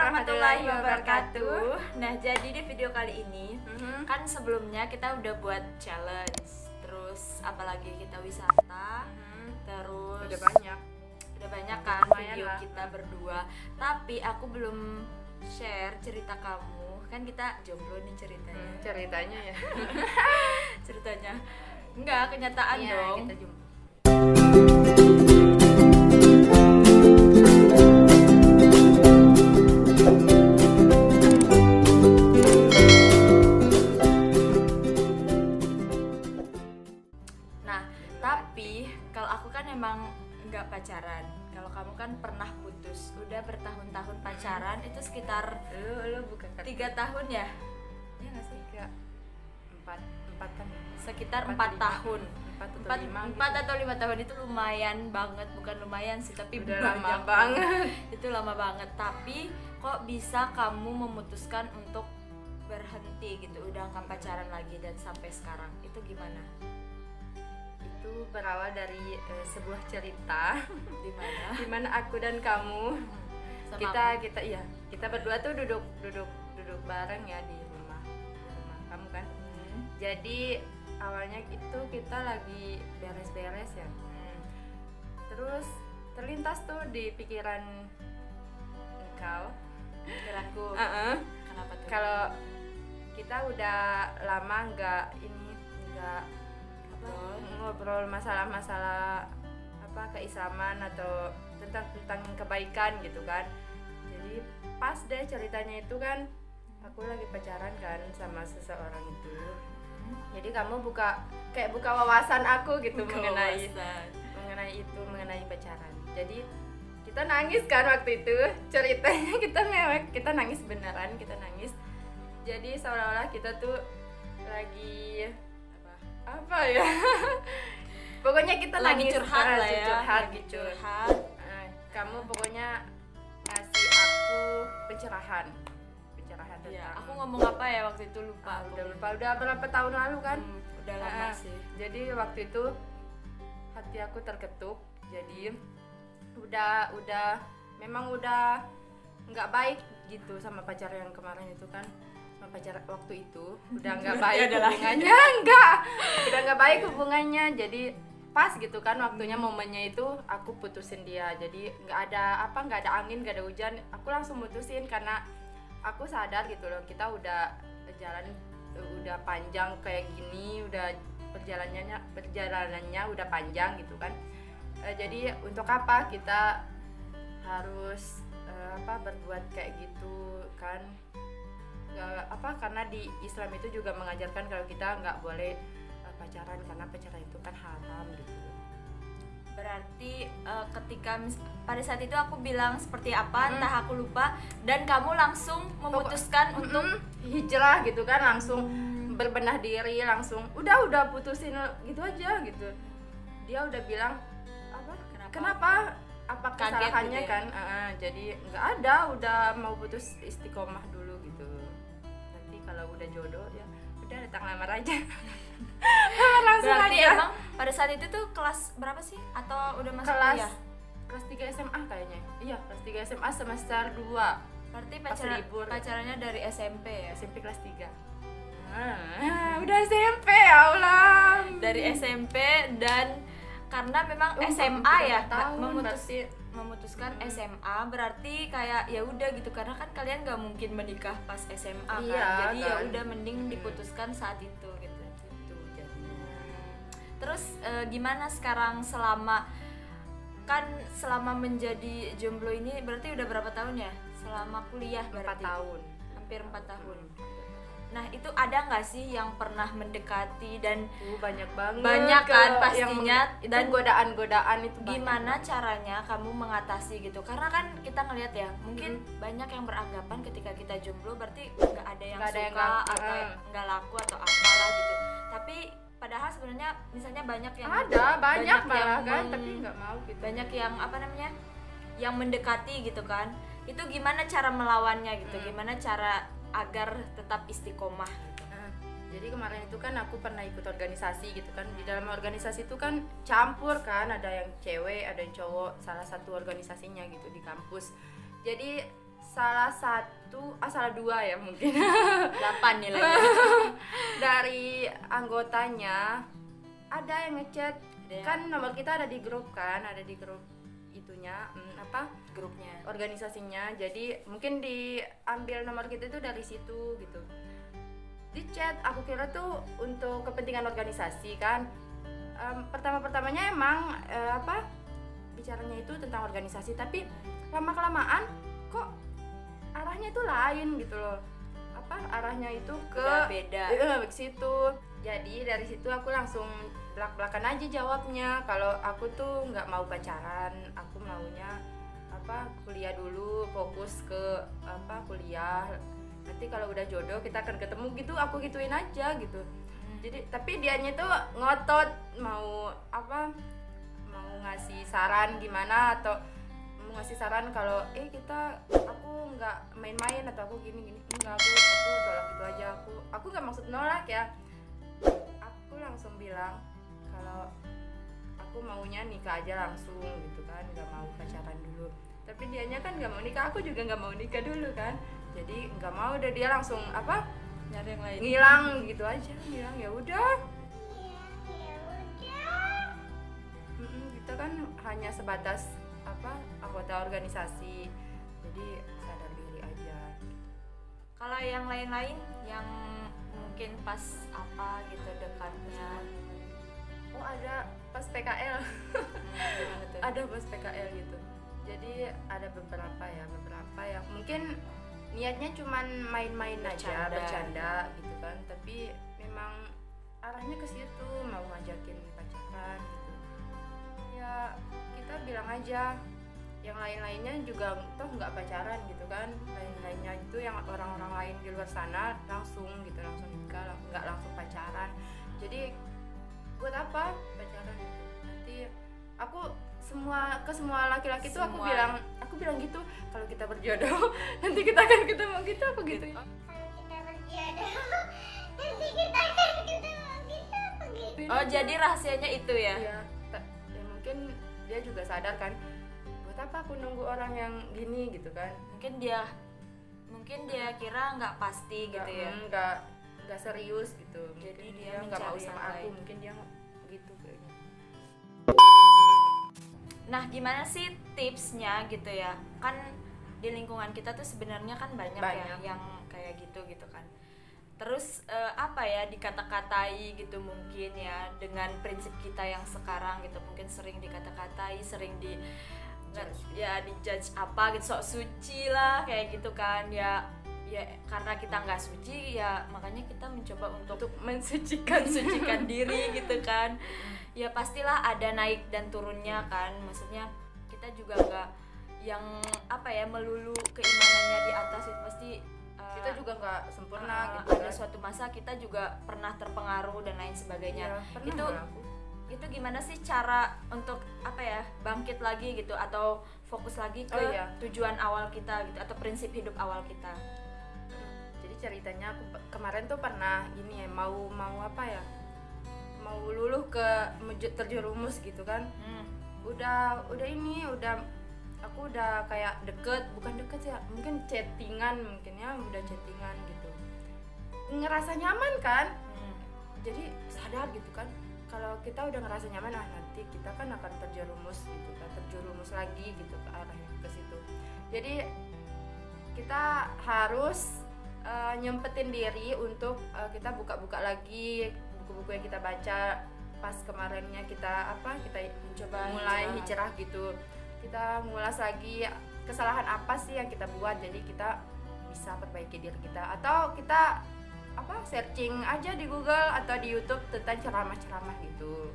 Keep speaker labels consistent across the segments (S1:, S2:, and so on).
S1: warahmatullahi wabarakatuh. Nah, jadi di video kali ini kan sebelumnya kita udah buat challenge, terus apalagi kita wisata, terus udah banyak kan video kita berdua. Tapi aku belum share cerita kamu, kan kita jomblo nih ceritanya.
S2: Ceritanya ya.
S1: Ceritanya enggak kenyataan
S2: Iya,
S1: dong.
S2: kita jomblo.
S1: Tapi kalau aku kan emang nggak pacaran. Kalau kamu kan pernah putus, udah bertahun-tahun pacaran, itu sekitar
S2: Lu bukan
S1: 3 tahun ya?
S2: Iya nggak sih? 4 kan?
S1: Sekitar 4
S2: 4
S1: tahun.
S2: 4
S1: atau 5 tahun itu lumayan banget, bukan lumayan sih, tapi
S2: udah
S1: banyak
S2: lama banget.
S1: Itu lama banget. Tapi kok bisa kamu memutuskan untuk berhenti gitu, udah nggak pacaran lagi dan sampai sekarang? Itu gimana?
S2: Itu berawal dari sebuah cerita
S1: Di
S2: mana aku dan kamu
S1: Sama
S2: kita berdua tuh duduk bareng ya di rumah kamu kan. Jadi awalnya itu kita lagi beres-beres ya. Terus terlintas tuh di pikiran engkau,
S1: pikiranku. Kenapa tuh?
S2: Kalau kita udah lama nggak ngobrol masalah-masalah keislaman atau tentang kebaikan gitu kan. Jadi pas deh ceritanya itu kan aku lagi pacaran kan sama seseorang itu. Jadi kamu buka wawasan aku gitu mengenai pacaran. Jadi kita nangis kan waktu itu, ceritanya kita mewek, kita nangis beneran, kita nangis. Jadi seolah-olah kita tuh lagi apa ya? Pokoknya kita
S1: lagi
S2: nangis,
S1: curhat lah ya,
S2: lagi curhat. Kamu pokoknya ngasih aku pencerahan tentang.
S1: Ya, aku ngomong apa ya waktu itu lupa.
S2: Udah berapa tahun lalu kan?
S1: Udah lama sih.
S2: Jadi waktu itu hati aku terketuk. Jadi memang udah nggak baik gitu sama pacar yang kemarin itu kan. Sama pacar waktu itu udah nggak baik hubungannya, udah nggak baik hubungannya. Jadi pas gitu kan waktunya, momennya itu aku putusin dia. Jadi nggak ada angin, nggak ada hujan, aku langsung mutusin karena aku sadar gitu loh, kita udah jalan udah panjang kayak gini, udah perjalanannya udah panjang gitu kan. Jadi untuk apa kita harus berbuat kayak gitu kan? Karena di Islam itu juga mengajarkan kalau kita nggak boleh pacaran karena pacaran itu kan haram gitu.
S1: Berarti ketika pada saat itu aku bilang seperti apa, entah aku lupa, dan kamu langsung memutuskan untuk
S2: hijrah gitu kan, langsung berbenah diri, langsung udah putusin gitu aja gitu. Dia udah bilang kenapa apa kesalahannya gitu ya? Kan jadi nggak ada, udah mau putus istiqomah dulu gitu. Nanti kalau udah jodoh ya udah datang lamar aja. Langsung
S1: berarti
S2: aja.
S1: Emang pada saat itu tuh kelas berapa sih? Atau udah masuk kuliah?
S2: Kelas 3 SMA kayaknya. Iya, kelas 3 SMA semester 2.
S1: Berarti pacarannya dari SMP ya?
S2: SMP kelas 3. Udah SMP, ya Allah.
S1: Dari SMP, dan karena memang SMA ya memutuskan SMA, berarti kayak ya udah gitu, karena kan kalian nggak mungkin menikah pas SMA kan. Jadi ya udah mending diputuskan saat itu gitu. Terus gimana sekarang selama menjadi jomblo ini, berarti udah berapa tahun ya? Selama kuliah berarti
S2: 4 tahun.
S1: Hampir 4 tahun. Nah, itu ada nggak sih yang pernah mendekati dan
S2: banyak banget.
S1: Banyak kan pastinya,
S2: dan godaan itu
S1: gimana caranya kamu mengatasi gitu? Karena kan kita ngelihat ya, mungkin banyak yang beranggapan ketika kita jomblo berarti nggak ada yang suka atau nggak laku atau apalah gitu. Tapi padahal sebenarnya misalnya banyak yang
S2: banyak malah kan, tapi nggak mau gitu.
S1: Banyak yang yang mendekati gitu kan. Itu gimana cara melawannya gitu? Gimana cara agar tetap istiqomah gitu?
S2: Jadi kemarin itu kan aku pernah ikut organisasi gitu kan. Di dalam organisasi itu kan campur kan, ada yang cewek, ada yang cowok, salah satu organisasinya gitu di kampus. Jadi salah dua ya mungkin
S1: 8 nilainya.
S2: dari anggotanya ada yang ngechat kan, nomor kita ada di grup itunya
S1: grupnya,
S2: organisasinya, jadi mungkin diambil nomor kita itu dari situ gitu. Di chat aku kira tuh untuk kepentingan organisasi kan. Pertama-pertamanya emang bicaranya itu tentang organisasi, tapi lama-kelamaan kok arahnya itu lain gitu loh. Arahnya itu ke
S1: beda
S2: ke situ. Jadi dari situ aku langsung belak-belakan aja jawabnya kalau aku tuh nggak mau pacaran, aku maunya kuliah dulu, fokus ke kuliah. Nanti kalau udah jodoh kita akan ketemu gitu, aku gituin aja gitu. Jadi tapi dianya tuh ngotot mau mau ngasih saran gimana, atau mau ngasih saran kalau aku nggak main-main atau aku gini enggak, aku tolak gitu aja. Aku nggak maksud nolak ya, aku langsung bilang kalau aku maunya nikah aja langsung gitu kan, nggak mau pacaran dulu. Tapi dianya kan nggak mau nikah, aku juga nggak mau nikah dulu kan, jadi nggak mau, udah dia langsung
S1: nyari yang lain,
S2: ngilang gitu aja, ngilang. Ya udah kita kan hanya sebatas anggota organisasi, jadi sadar diri aja.
S1: Kalau yang lain-lain yang mungkin pas gitu dekatnya,
S2: ada pas PKL. Ada pas PKL gitu, jadi ada beberapa yang mungkin niatnya cuman main-main aja, bercanda gitu kan, tapi memang arahnya ke situ, mau ngajakin pacaran gitu. Ya kita bilang aja, yang lain-lainnya juga toh nggak pacaran gitu kan, lain-lainnya itu yang orang-orang lain di luar sana langsung nikah, nggak langsung pacaran. Jadi buat apa pacaran? Nanti aku ke semua laki-laki tuh aku bilang gitu, kalau kita berjodoh nanti kita akan ketemu gitu, aku gitu.
S3: Kalau kita berjodoh nanti kita akan ketemu gitu.
S1: Oh, jadi rahasianya itu ya?
S2: Iya. Ya mungkin dia juga sadar kan, buat apa aku nunggu orang yang gini gitu kan. Mungkin
S1: dia kira nggak pasti gitu ya,
S2: nggak serius gitu.
S1: Jadi
S2: mungkin
S1: dia
S2: nggak mau
S1: mencari
S2: sama
S1: yang
S2: aku,
S1: lain.
S2: mungkin dia gitu kayaknya.
S1: Nah, gimana sih tipsnya gitu ya? Kan di lingkungan kita tuh sebenarnya kan banyak ya yang kayak gitu kan. Terus dikata-katai gitu mungkin ya, dengan prinsip kita yang sekarang gitu, mungkin sering dikata-katai, sering dijudge gitu, sok suci lah kayak gitu kan ya. Karena kita nggak suci ya, makanya kita mencoba untuk mensucikan diri gitu kan. Ya pastilah ada naik dan turunnya kan, maksudnya kita juga nggak yang melulu keimanannya di atas, itu pasti
S2: kita juga nggak sempurna gitu
S1: ada
S2: kan.
S1: suatu masa kita juga pernah terpengaruh dan lain sebagainya. Itu gimana sih cara untuk bangkit lagi gitu, atau fokus lagi ke tujuan awal kita gitu, atau prinsip hidup awal kita?
S2: Jadi ceritanya aku kemarin tuh pernah gini ya, mau luluh ke terjerumus gitu kan. Aku udah kayak bukan deket ya, mungkin chattingan gitu, ngerasa nyaman kan. Jadi sadar gitu kan, kalau kita udah ngerasa nyaman, nanti kita kan akan terjerumus lagi gitu ke arah ke situ. Jadi kita harus nyempetin diri untuk kita buka-buka lagi buku-buku yang kita baca pas kemarinnya, kita mencoba mulai hijrah gitu. Kita ngulas lagi kesalahan apa sih yang kita buat, jadi kita bisa perbaiki diri kita, atau kita searching aja di Google atau di YouTube tentang ceramah-ceramah gitu.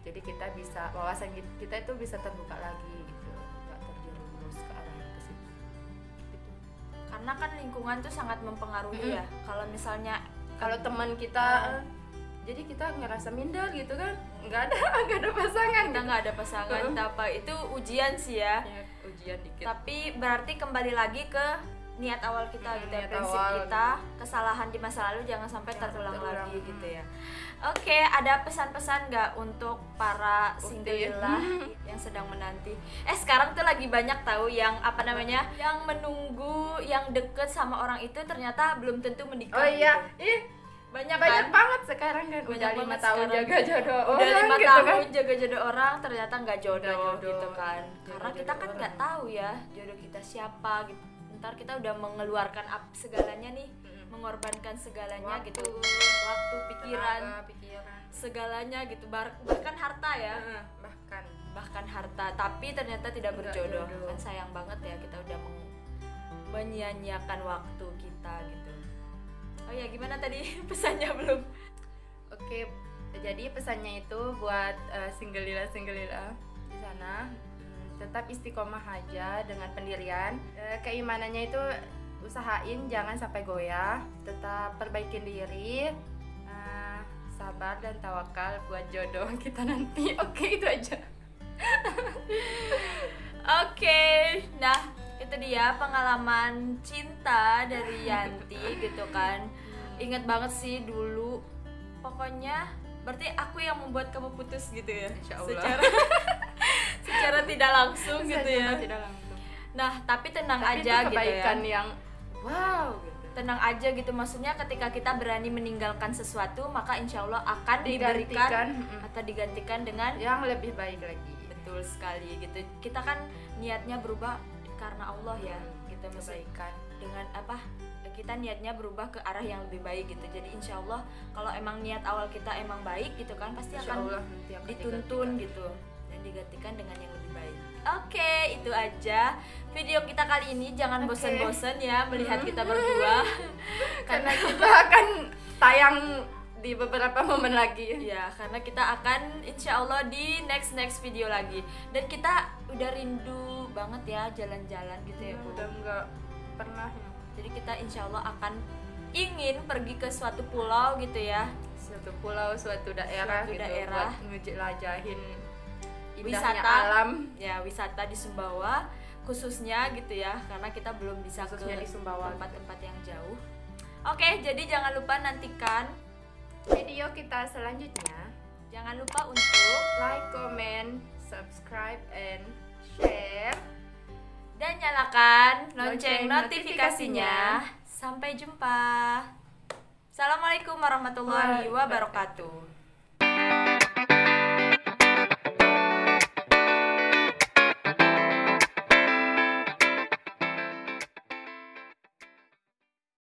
S2: Jadi kita bisa, wawasan kita itu bisa terbuka lagi gitu, nggak terjerumus ke arah ke situ gitu.
S1: Karena kan lingkungan tuh sangat mempengaruhi ya. Kalau misalnya
S2: teman kita jadi kita ngerasa minder gitu kan, nggak ada pasangan,
S1: kita nggak ada pasangan, itu ujian sih ya.
S2: Ujian dikit.
S1: Tapi berarti kembali lagi ke niat awal kita gitu ya,
S2: niat
S1: prinsip
S2: awal.
S1: kita, kesalahan di masa lalu jangan sampai
S2: Jangan
S1: terulang
S2: terulang.
S1: lagi gitu ya. Oke, ada pesan-pesan nggak untuk para singlella yang sedang menanti? Sekarang tuh lagi banyak tahu yang apa namanya, yang menunggu, yang deket sama orang itu ternyata belum tentu menikah.
S2: Oh iya,
S1: gitu. Banyak
S2: banyak
S1: kan?
S2: banget sekarang kan.
S1: Banyak
S2: Udah 5
S1: banget
S2: tahun
S1: sekarang.
S2: jaga jodoh
S1: Udah
S2: orang
S1: 5
S2: gitu
S1: tahun
S2: kan.
S1: jaga jodoh orang ternyata nggak jodoh,
S2: Nggak jodoh.
S1: gitu kan. Karena
S2: Jodoh
S1: kita kan
S2: orang.
S1: nggak tahu ya jodoh kita siapa gitu. Ntar kita udah mengeluarkan segalanya nih, mengorbankan segalanya gitu, waktu, pikiran,
S2: Tenaga, pikiran.
S1: segalanya gitu, bahkan harta ya,
S2: bahkan
S1: harta, tapi ternyata tidak
S2: Nggak
S1: berjodoh.
S2: jodoh.
S1: Kan sayang banget ya, kita udah menyia-nyiakan waktu kita gitu. Oh ya, gimana tadi pesannya belum?
S2: Oke, jadi pesannya itu buat singlella di sana, tetap istiqomah aja dengan pendirian. Keimanannya itu usahain jangan sampai goyah, tetap perbaikin diri, sabar dan tawakal buat jodoh kita nanti. Oke, itu aja.
S1: Oke, nah itu dia pengalaman cinta dari Yanti gitu kan. Ingat banget sih dulu, pokoknya berarti aku yang membuat kamu putus gitu ya.
S2: Insya Allah.
S1: Secara tidak langsung gitu ya.
S2: Tidak langsung.
S1: Nah tapi tenang
S2: Tapi
S1: aja
S2: itu
S1: gitu ya.
S2: kebaikan yang wow gitu.
S1: Tenang aja gitu, maksudnya ketika kita berani meninggalkan sesuatu maka insya Allah akan diberikan atau digantikan dengan
S2: yang lebih baik lagi.
S1: betul sekali gitu. Kita kan niatnya berubah karena Allah ya gitu,
S2: Kebaikan.
S1: dengan apa, kita niatnya berubah ke arah yang lebih baik gitu. Jadi insya Allah kalau emang niat awal kita emang baik gitu kan, pasti
S2: Insya
S1: akan
S2: Allah nanti akan
S1: dituntun
S2: digantikan.
S1: gitu dan digantikan dengan yang lebih baik. Oke, itu aja video kita kali ini. Jangan
S2: Oke.
S1: bosan-bosan ya melihat kita berdua
S2: Karena kita akan tayang di beberapa momen lagi.
S1: ya, karena kita akan insya Allah di next video lagi. Dan kita udah rindu banget ya jalan-jalan gitu ya Bu.
S2: Udah nggak pernah ya.
S1: Jadi kita insya Allah akan ingin pergi ke suatu pulau gitu ya,
S2: Suatu pulau, suatu daerah
S1: Suatu
S2: gitu
S1: daerah.
S2: buat ngejelajahin
S1: wisata
S2: indahnya alam.
S1: ya, wisata di Sumbawa khususnya gitu ya, karena kita belum bisa
S2: Khususnya
S1: ke
S2: di Sumbawa.
S1: tempat-tempat yang jauh. Oke, jadi jangan lupa nantikan,
S2: Video kita selanjutnya,
S1: jangan lupa untuk
S2: like, comment, subscribe, and share.
S1: dan nyalakan
S2: Lonceng
S1: lonceng notifikasinya. Sampai jumpa. Assalamualaikum warahmatullahi wabarakatuh.